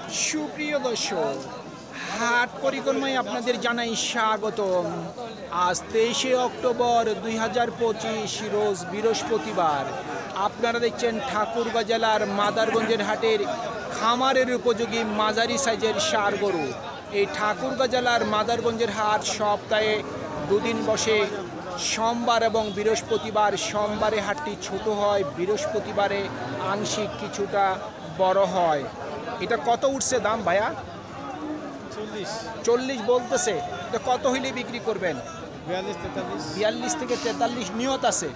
সুপ্রিয় দর্শক, হাট পরিক্রমায় আপনাদের জানাই স্বাগতম। আজ 23শে অক্টোবর 2025 রোজ বৃহস্পতিবার। আপনারা দেখছেন ঠাকুরগাঁ জেলার মাদারগঞ্জের হাটের খামারের উপযোগী মাঝারি সাইজের ষাঁড় গরু। এই ঠাকুরগাঁ জেলার মাদারগঞ্জের হাট সপ্তাহে দুদিন বসে, সোমবার এবং বৃহস্পতিবার। সোমবারে হাটটি ছোট হয়, বৃহস্পতিবারে আংশিক কিছুটা বড় হয়। এটা কত উঠছে দাম ভাইয়া? 40 বলতেছে। এটা কত হইলে বিক্রি করবেন? 42 থেকে 43 নিয়ত আছে।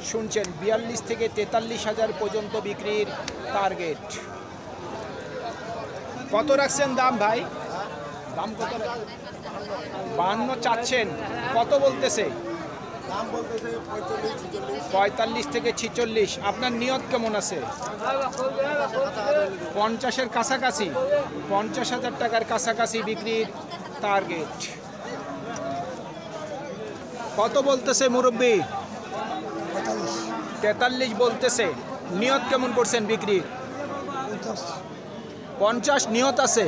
শুনছেন, 42 থেকে 43 হাজার পর্যন্ত বিক্রির টার্গেট। কত রাখছেন দাম ভাই? দাম কত? 52 চাচ্ছেন। কত বলতেছে? 45 থেকে 46। আপনার নিয়ত কেমন আছে? 50-এর কাছাকাছি, 50,000 টাকার কাছাকাছি বিক্রির টার্গেট। কত বলতেছে মুরব্বি? 43 বলতেছে। নিয়ত কেমন করছেন বিক্রি? 50 নিয়ত আছে।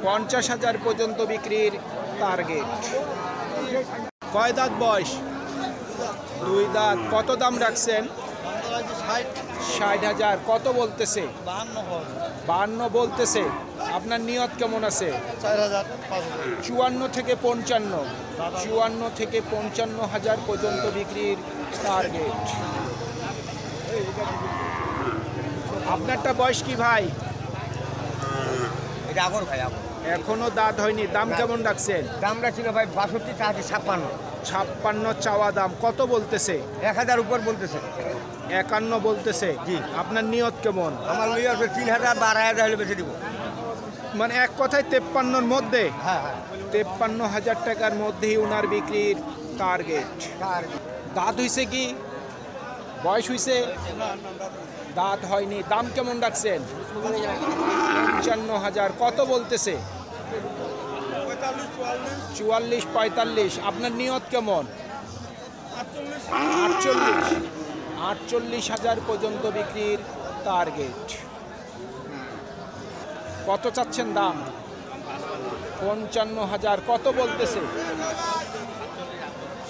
50,000 পর্যন্ত বিক্রির টার্গেট। কয় দাঁত বয়স? 2 দাঁত। কত দাম রাখছেন? 60,000। কত বলতেছে? 52 বলতেছে। আপনার নিয়ত কেমন আছে? 54 থেকে 55। 54 থেকে 55,000 পর্যন্ত বিক্রির টার্গেট। আপনারটা বয়স কি ভাই? এটা আগর ভাই, আগর এখনো দাঁত হয়নি। দাম কেমন রাখছেন? দাম রাখছিল ভাই 62, তাহাতে 56। 56 চাওয়া দাম। কত বলতেছে? 1000 উপর বলতেছে। 51 বলতেছে। জি। আপনার নিয়ত কেমন? আমার লই আছে 3000 বা 2500 হলে বেশি দিব। মানে এক কথায় 53-র মধ্যে। হ্যাঁ হ্যাঁ। 53,000 টাকার মধ্যেই ওনার বিক্রির টার্গেট। দাঁত হইছে কি? বয়স হইছে? দাঁত হয়নি। দাম কেমন রাখছেন? 55,000। কত বলতেছে? 44, 45। আপনার নিয়ত কেমন? 48,000 পর্যন্ত বিক্রির টার্গেট। কত চাচ্ছেন দাম? 55,000। কত বলতেছে?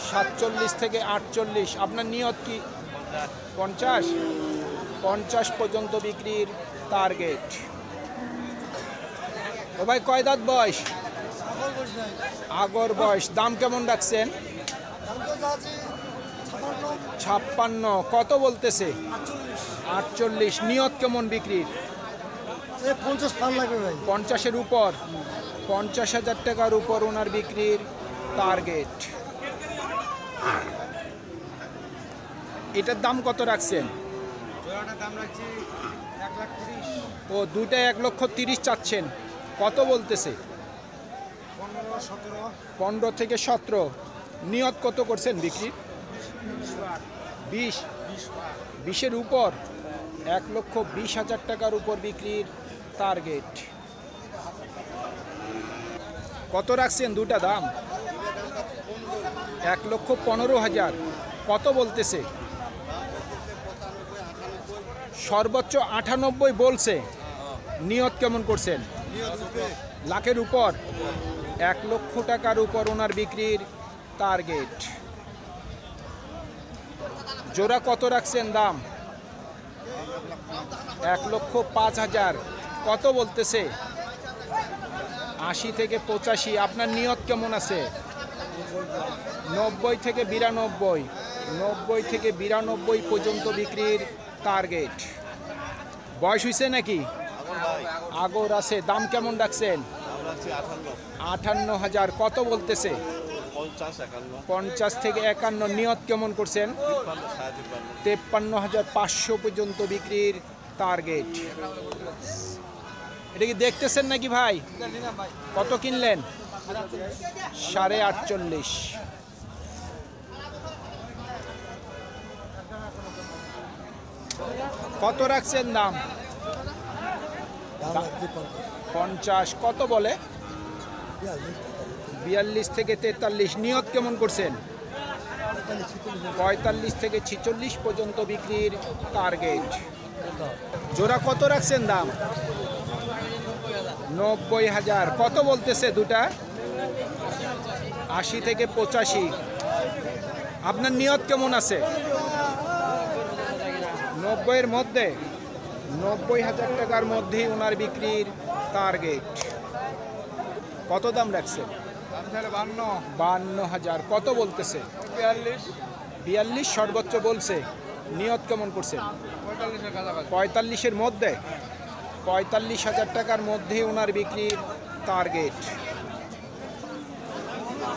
47 থেকে 48। আপনার নিয়ত কি? 50 পর্যন্ত বিক্রির টার্গেট। ও ভাই, কয় দাঁত বয়স? আগর বয়স। দাম কেমন রাখছেন? 56। কত বলতেছে? 48। নিয়ত কেমন বিক্রির? 50-এর উপর। 50,000 টাকার উপর ওনার বিক্রির টার্গেট। এটার দাম কত রাখছেন? ও, দুইটা 1,30,000 চাচ্ছেন। কত বলতেছে? 15 থেকে 17। নিয়ত কত করছেন বিক্রি? 20-এর উপর। 1,20,000 টাকার উপর বিক্রির টার্গেট। কত রাখছেন দুটা দাম? 1,15,000। কত বলতেছে? সর্বোচ্চ 98 বলছে। নিয়ত কেমন করছেন? লাখের উপর। 1 লক্ষ টাকার উপর ওনার বিক্রির টার্গেট। জোড়া কত রাখছেন দাম? 1,05,000। কত বলতেছে? 80 থেকে 85। আপনার নিয়ত কেমন আছে? 90 থেকে 92। 90 থেকে 92 পর্যন্ত বিক্রির টার্গেট। বয়স হয়েছে নাকি? আগর আছে। দাম কেমন রাখছেন? 58,000। কত বলতেছে? 50 থেকে 51। নিয়ত কেমন করছেন? 53,500 পর্যন্ত বিক্রির টার্গেট। এটা কি দেখতেছেন নাকি ভাই? কত কিনলেন? 48.5। কত রাখছেন দাম? 50। কত বলে? 42 থেকে 43। নিয়ত কেমন করছেন? 45 থেকে 46 পর্যন্ত বিক্রির টার্গেট। জোড়া কত রাখছেন দাম? 90,000। কত বলতেছে দুটা? 80 থেকে 85। আপনার নিয়ত কেমন আছে? 90-এর মধ্যে, 90,000 টাকার মধ্যেই ওনার বিক্রির টার্গেট। কত দাম রাখছেন? 52,000। কত বলতেছে? 42 সর্বোচ্চ বলছে। নিয়ত কেমন করছেন? 45-এর মধ্যে, 45,000 টাকার মধ্যেই ওনার বিক্রির টার্গেট।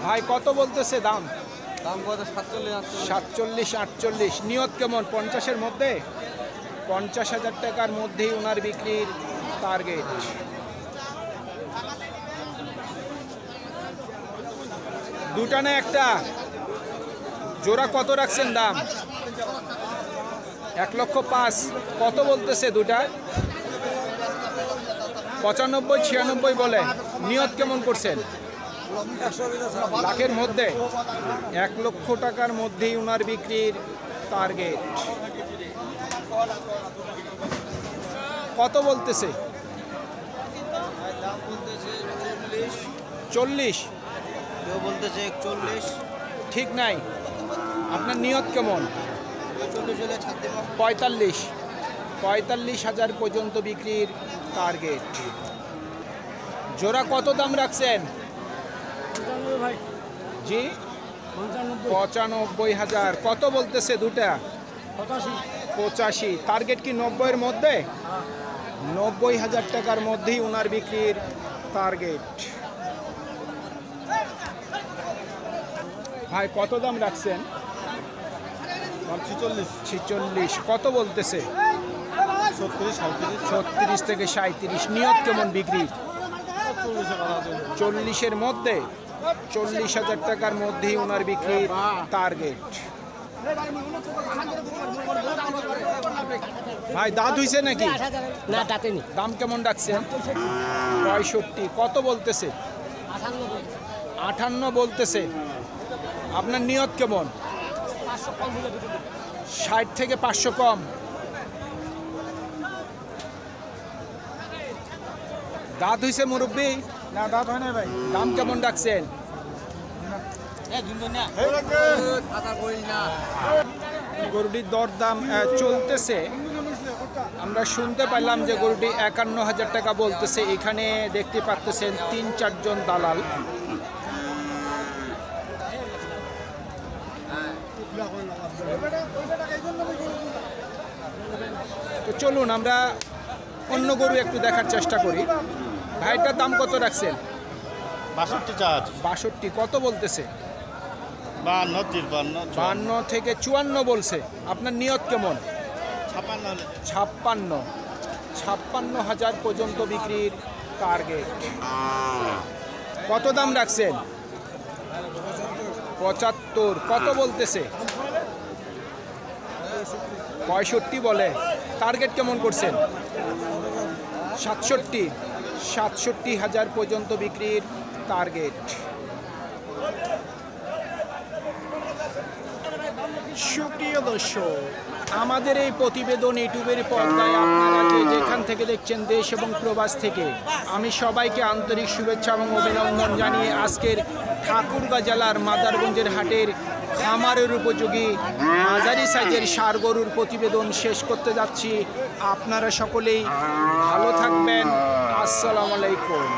ভাই কত বলতেছে দাম? দাম কত? 47, 48। নিয়ত কেমন? 50-এর মধ্যে, 50,000 টাকার মধ্যেই ওনার বিক্রির টার্গেট। দুটা না একটা? জোড়া কত রাখছেন দাম? 1,05,000। কত বলতেছে দুটা? 95, 96 বলে। নিয়ত কেমন করছেন? লাখের মধ্যে, 1 লক্ষ টাকার মধ্যেই ওনার বিক্রির টার্গেট। কত বলতেছে? 40। কেউ বলতেছে 41। ঠিক নাই। আপনার নিয়ত কেমন? 45, 45,000 পর্যন্ত বিক্রির টার্গেট। জোড়া কত দাম রাখছেন? জি 95,000। কত বলতেছে দুটা? 85। টার্গেট কি 90-এর মধ্যে? 90,000 টাকার মধ্যেই ওনার বিক্রির টার্গেট। ভাই কত দাম রাখছেন? 46। কত বলতেছে? 36 থেকে 37। নিয়ত কেমন বিক্রি? 40-এর মধ্যে, 40,000 টাকার মধ্যেই ওনার বিক্রির টার্গেট। ভাই দাঁত হইছে নাকি? না দাঁতেনি। দাম কেমন রাখছেন? 65। কত বলতেছে? 58 বলতেছে। আপনার নিয়ত কেমন? 60 থেকে 500 কম। দাঁত হইছে মুরব্বী? না দাঁত হয় না ভাই। দাম কেমন রাখছেন? গরুটির দরদাম চলতেছে। আমরা শুনতে পাইলাম যে গরুটি 51,000 টাকা বলতেছে। এখানে দেখতে পাচ্ছেন 3-4 জন দালাল। তো চলুন আমরা অন্য গরু একটু দেখার চেষ্টা করি। ভাইটার দাম কত রাখছেন? 62। কত বলতেছে? 52 থেকে 54 বলছে। আপনার নিয়ত কেমন? 56,000 পর্যন্ত বিক্রির টার্গেট। কত দাম রাখছেন? 75। কত বলতেছে? 65 বলে। টার্গেট কেমন করছেন? 67,000 পর্যন্ত বিক্রির টার্গেট। সুপ্রিয় দর্শক, আমাদের এই প্রতিবেদন ইউটিউবের পর্দায় আপনারা যে যেখান থেকে দেখছেন, দেশ এবং প্রবাস থেকে, আমি সবাইকে আন্তরিক শুভেচ্ছা এবং অভিনন্দন জানিয়ে আজকের ঠাকুরগাঁ জেলার মাদারগঞ্জের হাটের খামারের উপযোগী মাঝারি সাইজের ষাঁড় গরুর প্রতিবেদন শেষ করতে যাচ্ছি। আপনারা সকলেই ভালো থাকবেন। আসসালামু আলাইকুম।